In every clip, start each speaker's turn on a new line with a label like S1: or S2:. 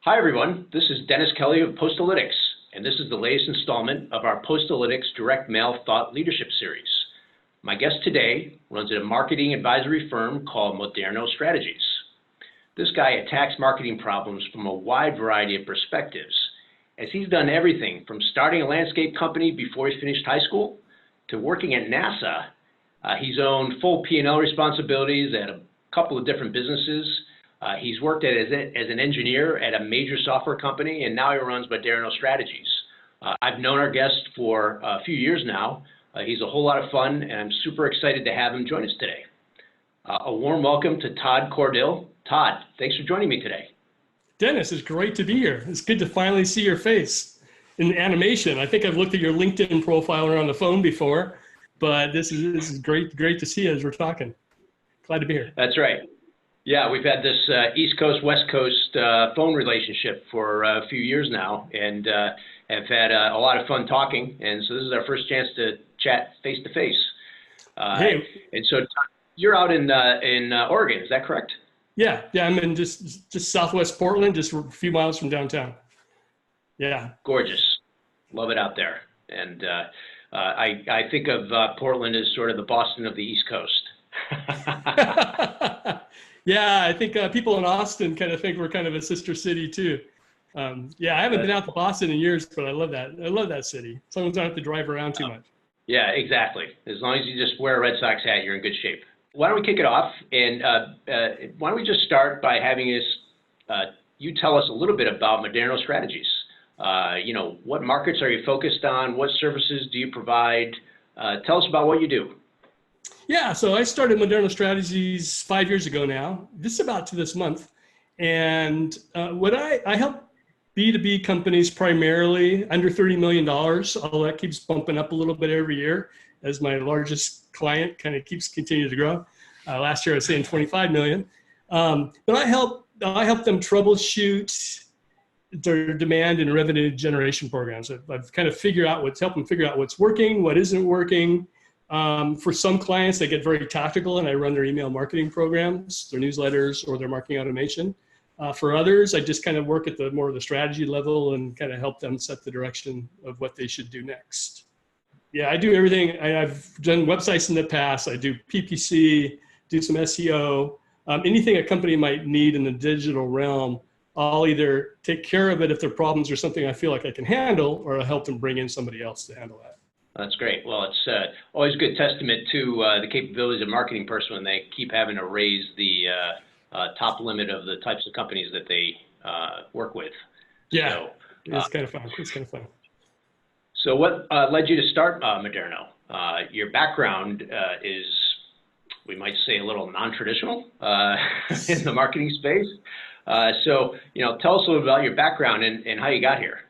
S1: Hi, everyone. This is Dennis Kelly of Postalytics, and this is the latest installment of our Postalytics Direct Mail Thought Leadership Series. My guest today runs a marketing advisory firm called Moderno Strategies. This guy attacks marketing problems from a wide variety of perspectives, as he's done everything from starting a landscape company before he finished high school to working at NASA. He's owned full P&L responsibilities at a couple of different businesses. He's worked as an engineer at a major software company, and now he runs Moderno Strategies. I've known our guest for a few years now. He's a whole lot of fun, and I'm super excited to have him join us today. A warm welcome to Tod Cordill. Tod, thanks for joining me today.
S2: Dennis, it's great to be here. It's good to finally see your face in animation. I think I've looked at your LinkedIn profile or on the phone before, but this is great to see you as we're talking. Glad to be here.
S1: That's right. Yeah, we've had this East Coast, West Coast phone relationship for a few years now, and have had a lot of fun talking. And so this is our first chance to chat face to face.
S2: Hey.
S1: And so you're out in Oregon, is that correct?
S2: Yeah, I'm in just southwest Portland, just a few miles from downtown. Yeah.
S1: Gorgeous. Love it out there. And I think of Portland as sort of the Boston of the East Coast.
S2: Yeah, I think people in Austin kind of think we're kind of a sister city too. Yeah, I haven't been out to Boston in years, but I love that. I love that city. As long as I don't have to drive around too much.
S1: Yeah, exactly. As long as you just wear a Red Sox hat, you're in good shape. Why don't we kick it off? And why don't we just start by having you tell us a little bit about Moderno Strategies. What markets are you focused on? What services do you provide? Tell us about what you do.
S2: Yeah, so I started Moderno Strategies 5 years ago now, just about to this month. And what I help B2B companies primarily under $30 million, although that keeps bumping up a little bit every year as my largest client kind of continues to grow. Last year I was saying 25 million. But I help them troubleshoot their demand and revenue generation programs. I've kind of help them figure out what's working, what isn't working. For some clients, they get very tactical and I run their email marketing programs, their newsletters, or their marketing automation. For others, I just kind of work at more of the strategy level and kind of help them set the direction of what they should do next. Yeah, I do everything. I've done websites in the past. I do PPC, do some SEO, anything a company might need in the digital realm. I'll either take care of it if their problems are something I feel like I can handle, or I'll help them bring in somebody else to handle that.
S1: That's great. Well, it's always a good testament to the capabilities of a marketing person when they keep having to raise the top limit of the types of companies that they work with.
S2: Yeah,
S1: so,
S2: it's kind of fun.
S1: So what led you to start Moderno? Your background is, we might say, a little non-traditional in the marketing space. So tell us a little about your background and how you got here.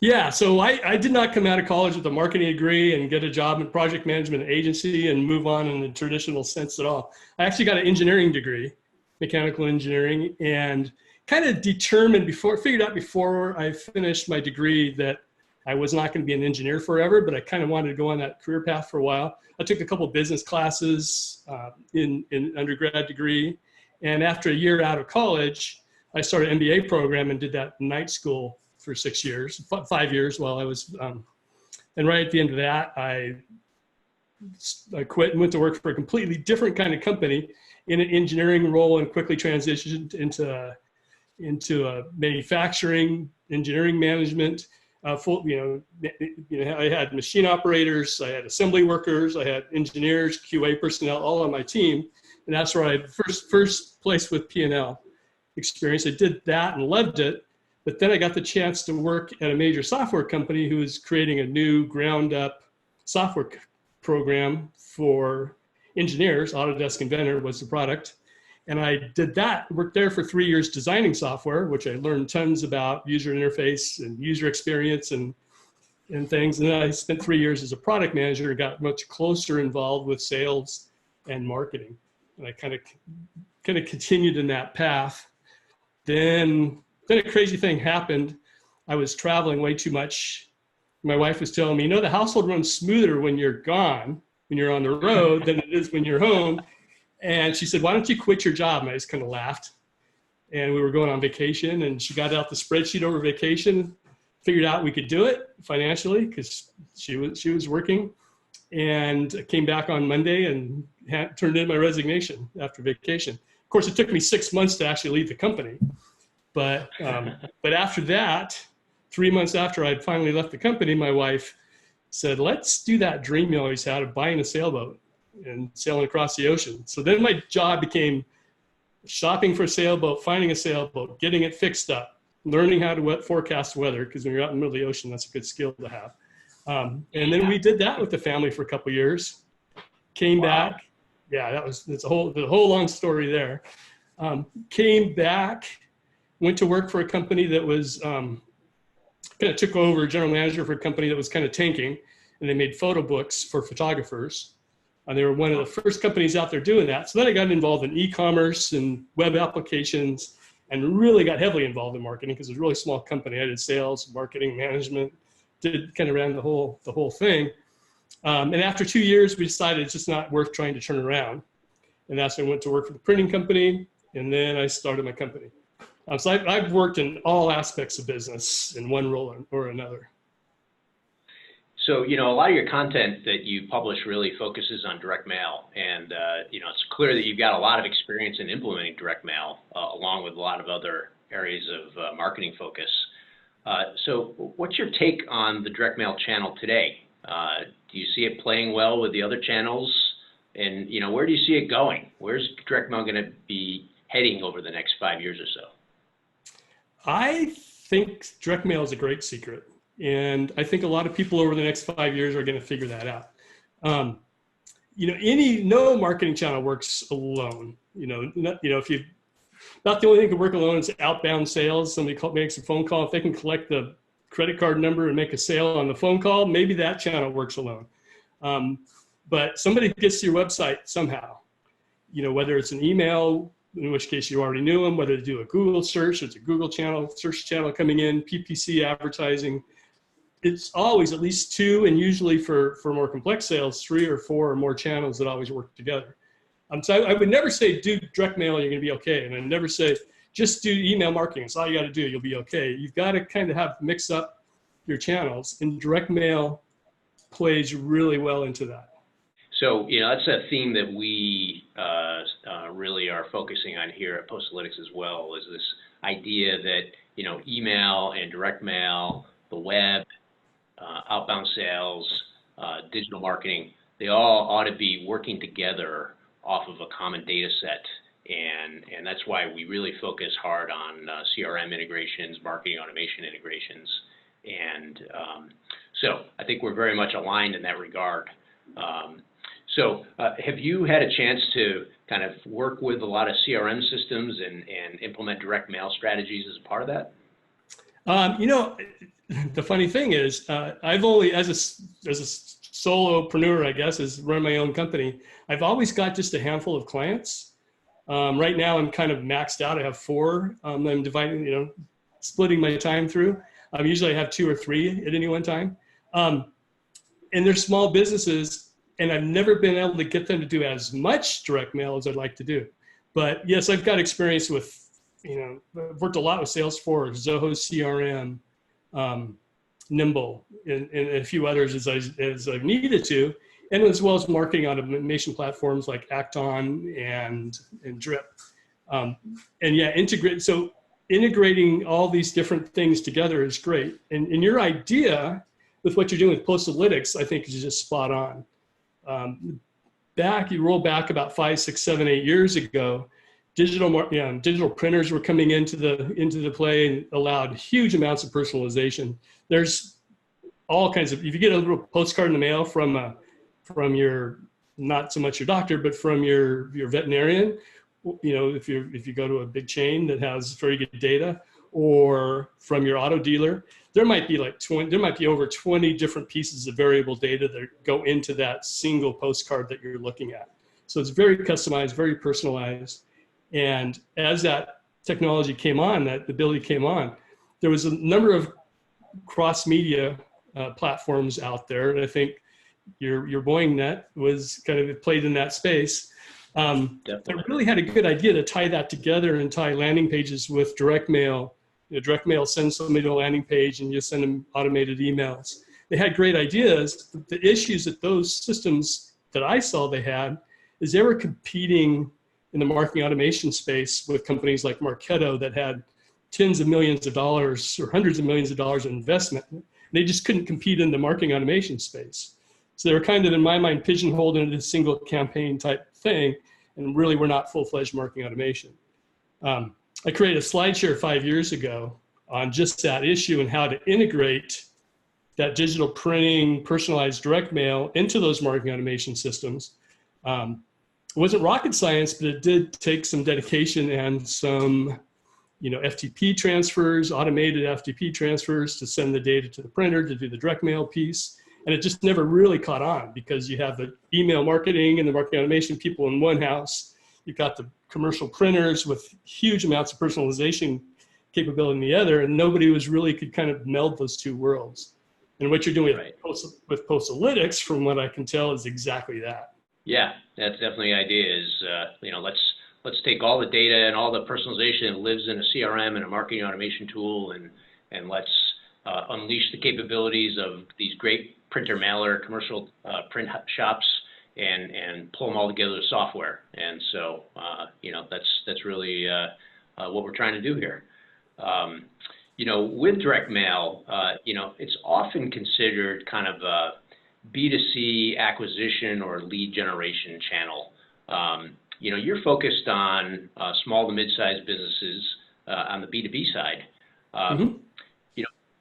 S2: Yeah, so I did not come out of college with a marketing degree and get a job in project management agency and move on in the traditional sense at all. I actually got an engineering degree, mechanical engineering, and kind of figured out before I finished my degree that I was not going to be an engineer forever, but I kind of wanted to go on that career path for a while. I took a couple of business classes in undergrad degree, and after a year out of college, I started an MBA program and did that night school for 6 years, 5 years while I was, and right at the end of that, I quit and went to work for a completely different kind of company in an engineering role and quickly transitioned into manufacturing, engineering management. I had machine operators, I had assembly workers, I had engineers, QA personnel, all on my team. And that's where I first place with P&L experience. I did that and loved it. But then I got the chance to work at a major software company who was creating a new ground up software program for engineers. Autodesk Inventor was the product. And I did that, worked there for 3 years designing software, which I learned tons about user interface and user experience and things. And then I spent 3 years as a product manager and got much closer involved with sales and marketing. And I kind of continued in that path. Then a crazy thing happened. I was traveling way too much. My wife was telling me, the household runs smoother when you're gone, when you're on the road, than it is when you're home. And she said, why don't you quit your job? And I just kind of laughed. and we were going on vacation, and she got out the spreadsheet over vacation, figured out we could do it financially because she was working, and came back on Monday and turned in my resignation after vacation. Of course, it took me 6 months to actually leave the company, but after that, 3 months after I'd finally left the company, my wife said, let's do that dream you always had of buying a sailboat and sailing across the ocean. So then my job became shopping for a sailboat, finding a sailboat, getting it fixed up, learning how to forecast weather, because when you're out in the middle of the ocean, that's a good skill to have. And then we did that with the family for a couple of years, came back. Yeah, the whole long story there. Came back, went to work for a company that was, kind of took over, general manager for a company that was kind of tanking, and they made photo books for photographers. And they were one of the first companies out there doing that. So then I got involved in e-commerce and web applications, and really got heavily involved in marketing because it was a really small company. I did sales, marketing, management, ran the whole thing. And after 2 years, we decided it's just not worth trying to turn around. And that's when I went to work for the printing company, and then I started my company. So I've worked in all aspects of business in one role or another.
S1: So, a lot of your content that you publish really focuses on direct mail, and, it's clear that you've got a lot of experience in implementing direct mail, along with a lot of other areas of marketing focus. So what's your take on the direct mail channel today? Do you see it playing well with the other channels? And, where do you see it going? Where's direct mail going to be heading over the next 5 years or so? I
S2: think direct mail is a great secret. And I think a lot of people over the next 5 years are going to figure that out. No marketing channel works alone. Not the only thing that can work alone is outbound sales. Somebody makes a phone call. If they can collect the credit card number and make a sale on the phone call, maybe that channel works alone. But somebody gets to your website somehow, whether it's an email, in which case you already knew them, whether to do a Google search, it's a Google channel, search channel coming in, PPC advertising. It's always at least two, and usually for more complex sales, 3 or 4 or more channels that always work together. So I would never say do direct mail, you're going to be okay. And I never say just do email marketing. It's all you got to do, you'll be okay. You've got to kind of mix up your channels, and direct mail plays really well into that.
S1: So, that's a theme that we really are focusing on here at Postalytics as well, is this idea that, email and direct mail, the web, outbound sales, digital marketing, they all ought to be working together off of a common data set. And that's why we really focus hard on CRM integrations, marketing automation integrations. And so I think we're very much aligned in that regard. So have you had a chance to kind of work with a lot of CRM systems and implement direct mail strategies as a part of that?
S2: The funny thing is, I've only, as a solopreneur, I guess, is run my own company, I've always got just a handful of clients. Right now, I'm kind of maxed out. I have 4. I'm dividing, splitting my time through. Usually I have 2 or 3 at any one time. And they're small businesses, and I've never been able to get them to do as much direct mail as I'd like to do. But yes, I've got experience with, I've worked a lot with Salesforce, Zoho CRM, Nimble, and a few others as I've needed to, and as well as marketing automation platforms like Acton and Drip. And yeah, integrating all these different things together is great. And your idea with what you're doing with Postalytics, I think, is just spot on. You roll back about 5, 6, 7, 8 years ago, digital printers were coming into the play and allowed huge amounts of personalization. There's all kinds of, if you get a little postcard in the mail from your, not so much your doctor, but from your veterinarian, if you go to a big chain that has very good data, or from your auto dealer, there might be over 20 different pieces of variable data that go into that single postcard that you're looking at. So it's very customized, very personalized. And as that technology came on, that ability came on, there was a number of cross-media platforms out there. And I think your Boeing net was kind of played in that space. I
S1: Definitely.
S2: really had a good idea to tie that together and tie landing pages with direct mail. Direct mail sends somebody to a landing page and you send them automated emails. They had great ideas. But the issues that those systems that I saw they had is they were competing in the marketing automation space with companies like Marketo that had tens of millions of dollars or hundreds of millions of dollars of investment. They just couldn't compete in the marketing automation space. So they were kind of, in my mind, pigeonholed into this single campaign type thing, and really were not full-fledged marketing automation. I created a SlideShare 5 years ago on just that issue and how to integrate that digital printing, personalized direct mail into those marketing automation systems. It wasn't rocket science, but it did take some dedication and some FTP transfers, automated FTP transfers to send the data to the printer to do the direct mail piece. And it just never really caught on because you have the email marketing and the marketing automation people in one house. You've got the commercial printers with huge amounts of personalization capability in the other, and nobody could kind of meld those two worlds. And what you're doing
S1: Right.
S2: with Postalytics, from what I can tell, is exactly that.
S1: Yeah, that's definitely the idea is, let's take all the data and all the personalization that lives in a CRM and a marketing automation tool, and let's unleash the capabilities of these great printer mailer commercial print shops and pull them all together with software. And so, that's really what we're trying to do here. With direct mail, it's often considered kind of a B2C acquisition or lead generation channel. You're focused on small to mid-sized businesses on the B2B side.
S2: Mm-hmm.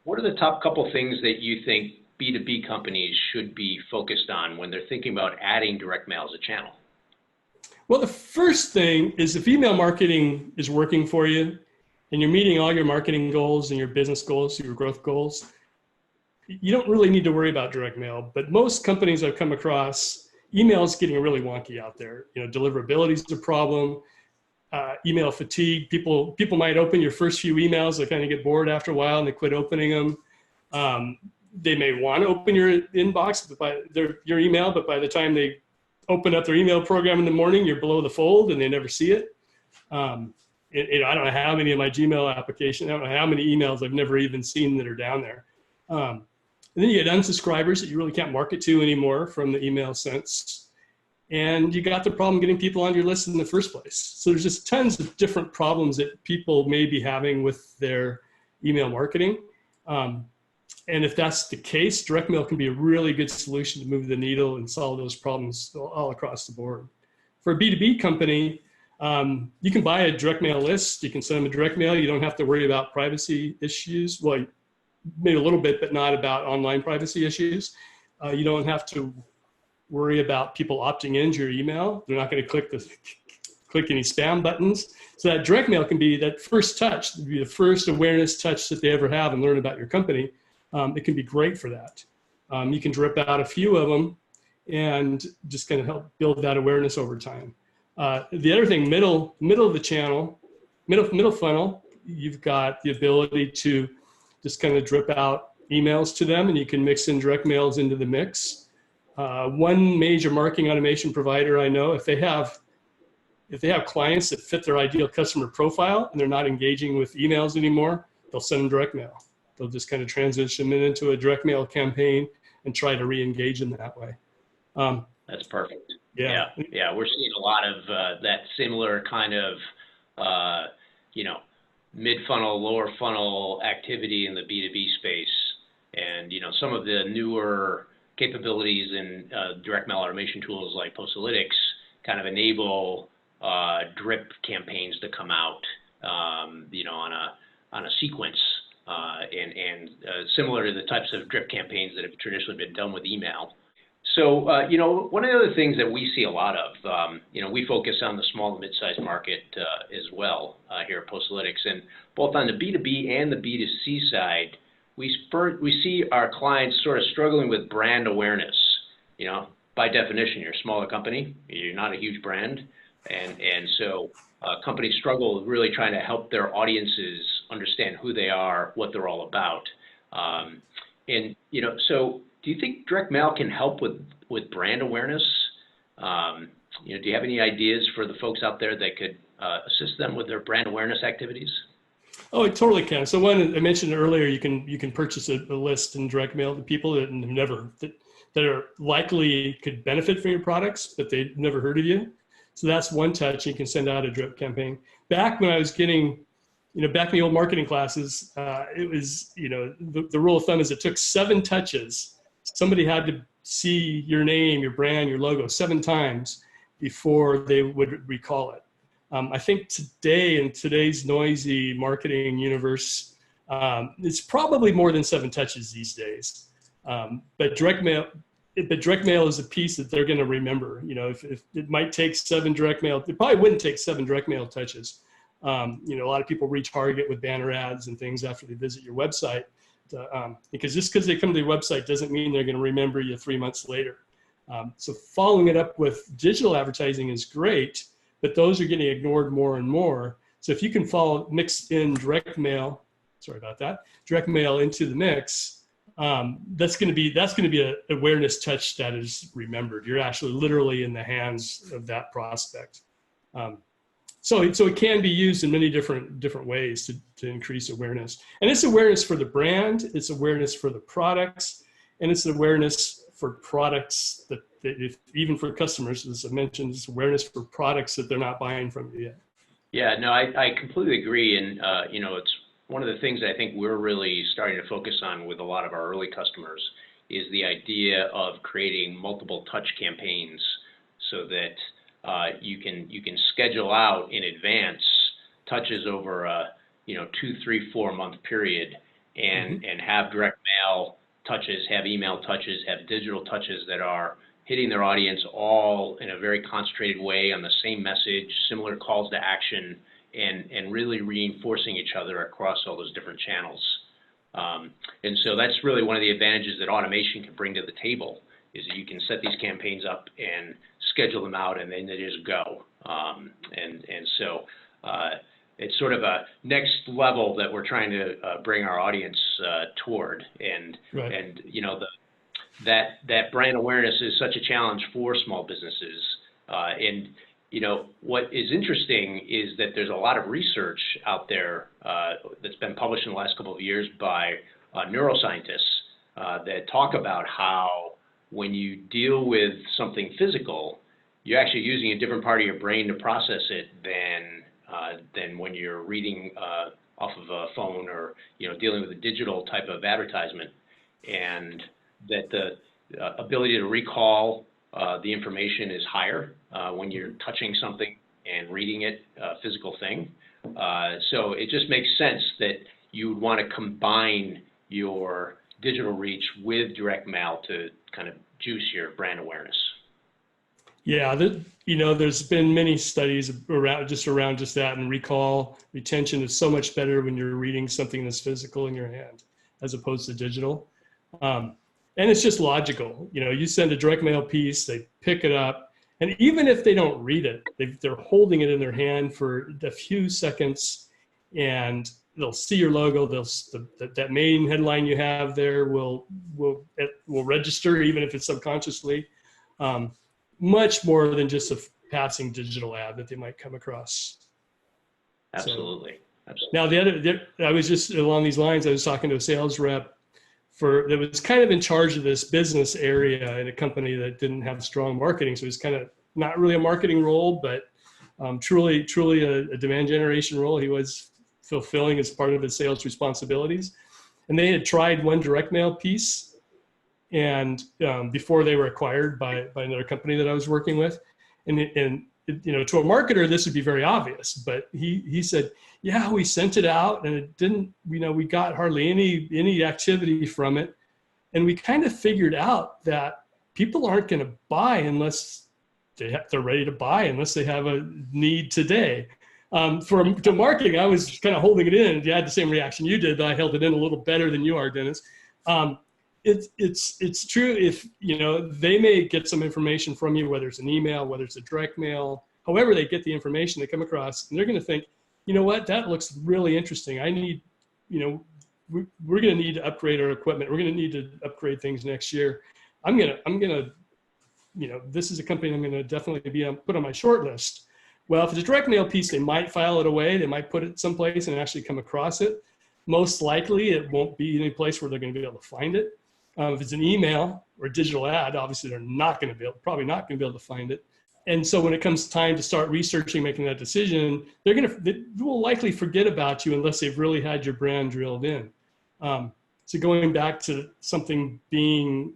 S1: What are the top couple things that you think B2B companies should be focused on when they're thinking about adding direct mail as a channel?
S2: Well, the first thing is, if email marketing is working for you and you're meeting all your marketing goals and your business goals, your growth goals, you don't really need to worry about direct mail. But most companies I've come across, email is getting really wonky out there. Deliverability is a problem. Email fatigue. People might open your first few emails. They kind of get bored after a while and they quit opening them. They may want to open your inbox, your email, but by the time they open up their email program in the morning, you're below the fold and they never see it. I don't know how many of my Gmail applications, I don't know how many emails I've never even seen that are down there. And then you get unsubscribers that you really can't market to anymore from the email sense. And you got the problem getting people on your list in the first place. So there's just tons of different problems that people may be having with their email marketing. And if that's the case, direct mail can be a really good solution to move the needle and solve those problems all across the board. For a B2B company, you can buy a direct mail list. You can send them a direct mail. You don't have to worry about privacy issues. Well, maybe a little bit, but not about online privacy issues. You don't have to worry about people opting into your email. They're not going to click any spam buttons. So that direct mail can be that first touch, be the first awareness touch that they ever have and learn about your company. It can be great for that. You can drip out a few of them and just kind of help build that awareness over time. The other thing, middle of the channel, middle funnel, you've got the ability to just kind of drip out emails to them, and you can mix in direct mails into the mix. One major marketing automation provider I know, if they have clients that fit their ideal customer profile and they're not engaging with emails anymore, they'll send them direct mail. They'll just kind of transition them into a direct mail campaign and try to re-engage them that way.
S1: That's perfect.
S2: Yeah.
S1: We're seeing a lot of that similar kind of, mid-funnel, lower funnel activity in the B2B space. And, some of the newer capabilities in direct mail automation tools like Postalytics kind of enable drip campaigns to come out, on a sequence, and similar to the types of drip campaigns that have traditionally been done with email. So, one of the other things that we see a lot of, we focus on the small and mid-sized market as well here at Postalytics, and both on the B2B and the B2C side, we see our clients sort of struggling with brand awareness. By definition, you're a smaller company, you're not a huge brand, and so companies struggle with really trying to help their audiences understand who they are, what they're all about, so do you think direct mail can help with brand awareness? do you have any ideas for the folks out there that could assist them with their brand awareness activities?
S2: Oh, it totally can. So one I mentioned earlier, you can purchase a list in direct mail to people that that are likely could benefit from your products, but they've never heard of you. So that's one touch. You can send out a drip campaign. Back when I was getting, back in the old marketing classes, it was, the rule of thumb is it took 7 touches. Somebody had to see your name, your brand, your logo 7 times before they would recall it. I think today, in today's noisy marketing universe, it's probably more than 7 touches these days. But direct mail is a piece that they're going to remember. If it might take 7 direct mail, it probably wouldn't take 7 direct mail touches. A lot of people retarget with banner ads and things after they visit your website, because just because they come to your website doesn't mean they're going to remember you 3 months later. So following it up with digital advertising is great, but those are getting ignored more and more. So if you can mix in direct mail into the mix, that's going to be an awareness touch that is remembered. You're actually literally in the hands of that prospect. So it can be used in many different ways to increase awareness. And it's awareness for the brand, it's awareness for the products, and it's awareness for products that even for customers, as I mentioned, it's awareness for products that they're not buying from you yet.
S1: Yeah, no, I completely agree. And, it's one of the things that I think we're really starting to focus on with a lot of our early customers is the idea of creating multiple touch campaigns so that you can schedule out in advance touches over a 2, 3, 4 month period and have direct mail touches, have email touches, have digital touches that are hitting their audience all in a very concentrated way on the same message, similar calls to action, and really reinforcing each other across all those different channels. And so that's really one of the advantages that automation can bring to the table, is that you can set these campaigns up and schedule them out, and then they just go. So it's sort of a next level that we're trying to bring our audience toward. And that brand awareness is such a challenge for small businesses. What is interesting is that there's a lot of research out there that's been published in the last couple of years by neuroscientists that talk about how when you deal with something physical, you're actually using a different part of your brain to process it than when you're reading off of a phone or dealing with a digital type of advertisement, and that the ability to recall the information is higher when you're touching something and reading it, a physical thing. So it just makes sense that you would want to combine your digital reach with direct mail to kind of juice your brand awareness.
S2: Yeah, there's been many studies around just that, and recall retention is so much better when you're reading something that's physical in your hand as opposed to digital. And it's just logical. You send a direct mail piece, they pick it up, and even if they don't read it, they're holding it in their hand for a few seconds, and they'll see your logo. That main headline you have there will register, even if it's subconsciously. Much more than just a passing digital ad that they might come across.
S1: Absolutely.
S2: Now, I was just along these lines. I was talking to a sales rep that was kind of in charge of this business area in a company that didn't have strong marketing. So it was kind of not really a marketing role, but truly a demand generation role he was fulfilling as part of his sales responsibilities. And they had tried one direct mail piece, and before they were acquired by another company that I was working with, and to a marketer this would be very obvious, but he said, yeah, we sent it out and it didn't, we got hardly any activity from it, and we kind of figured out that people aren't going to buy unless they're ready to buy, unless they have a need today. To marketing, I was kind of holding it in. You had the same reaction you did, but I held it in a little better than you are, Dennis. It's true. If they may get some information from you, whether it's an email, whether it's a direct mail, however they get the information they come across, and they're going to think, what, that looks really interesting. I need, we're going to need to upgrade our equipment. We're going to need to upgrade things next year. I'm going to this is a company I'm going to definitely put on my short list. Well, if it's a direct mail piece, they might file it away. They might put it someplace and actually come across it. Most likely, it won't be any place where they're going to be able to find it. If it's an email or a digital ad, obviously they're probably not going to be able to find it. And so when it comes time to start researching, making that decision, they will likely forget about you unless they've really had your brand drilled in. So going back to something being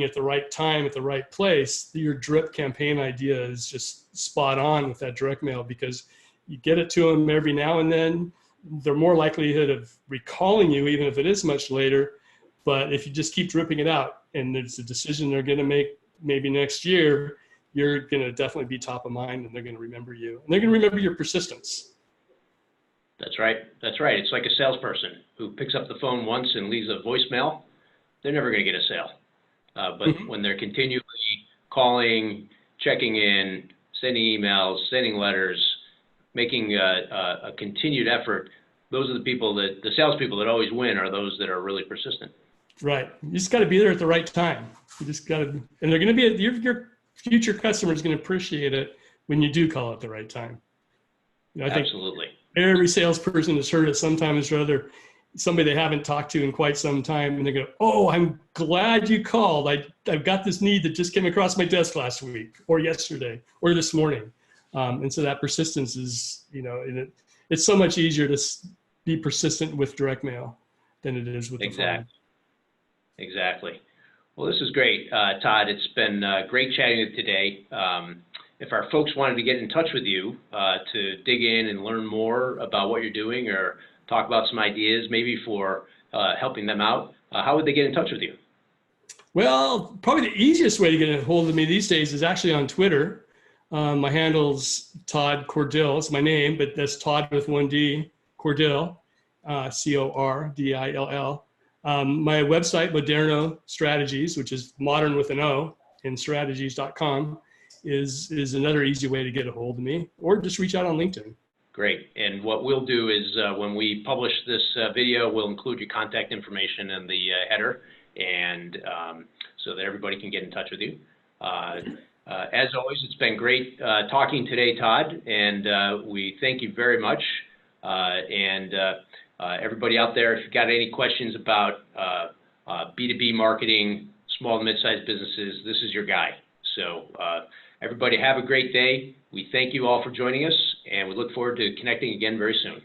S2: at the right time, at the right place, your drip campaign idea is just spot on with that direct mail, because you get it to them every now and then. They're more likelihood of recalling you, even if it is much later. But if you just keep dripping it out and it's a decision they're going to make maybe next year, you're going to definitely be top of mind, and they're going to remember you. And they're going to remember your persistence.
S1: That's right. That's right. It's like a salesperson who picks up the phone once and leaves a voicemail. They're never going to get a sale. But when they're continually calling, checking in, sending emails, sending letters, making a continued effort, those are the salespeople that always win are those that are really persistent.
S2: Right. You just got to be there at the right time. You just got to, and they're going to be, your future customer is going to appreciate it when you do call at the right time. I think
S1: absolutely.
S2: Every salesperson has heard it sometimes or other, somebody they haven't talked to in quite some time, and they go, "Oh, I'm glad you called. I've got this need that just came across my desk last week or yesterday or this morning." And so that persistence is, it's so much easier to be persistent with direct mail than it is with the phone.
S1: Exactly. Well, this is great, Todd. It's been great chatting with you today. If our folks wanted to get in touch with you to dig in and learn more about what you're doing or talk about some ideas maybe for helping them out, how would they get in touch with you?
S2: Well, probably the easiest way to get a hold of me these days is actually on Twitter. My handle's Tod Cordill. It's my name, but that's Todd with one D, Cordill, Cordill. My website, Moderno Strategies, which is modern with an O, in strategies.com, is another easy way to get a hold of me, or just reach out on LinkedIn.
S1: Great. And what we'll do is when we publish this video, we'll include your contact information in the header, and so that everybody can get in touch with you. As always, it's been great talking today, Todd, and we thank you very much. Everybody out there, if you've got any questions about B2B marketing, small and mid-sized businesses, this is your guy. So everybody have a great day. We thank you all for joining us, and we look forward to connecting again very soon.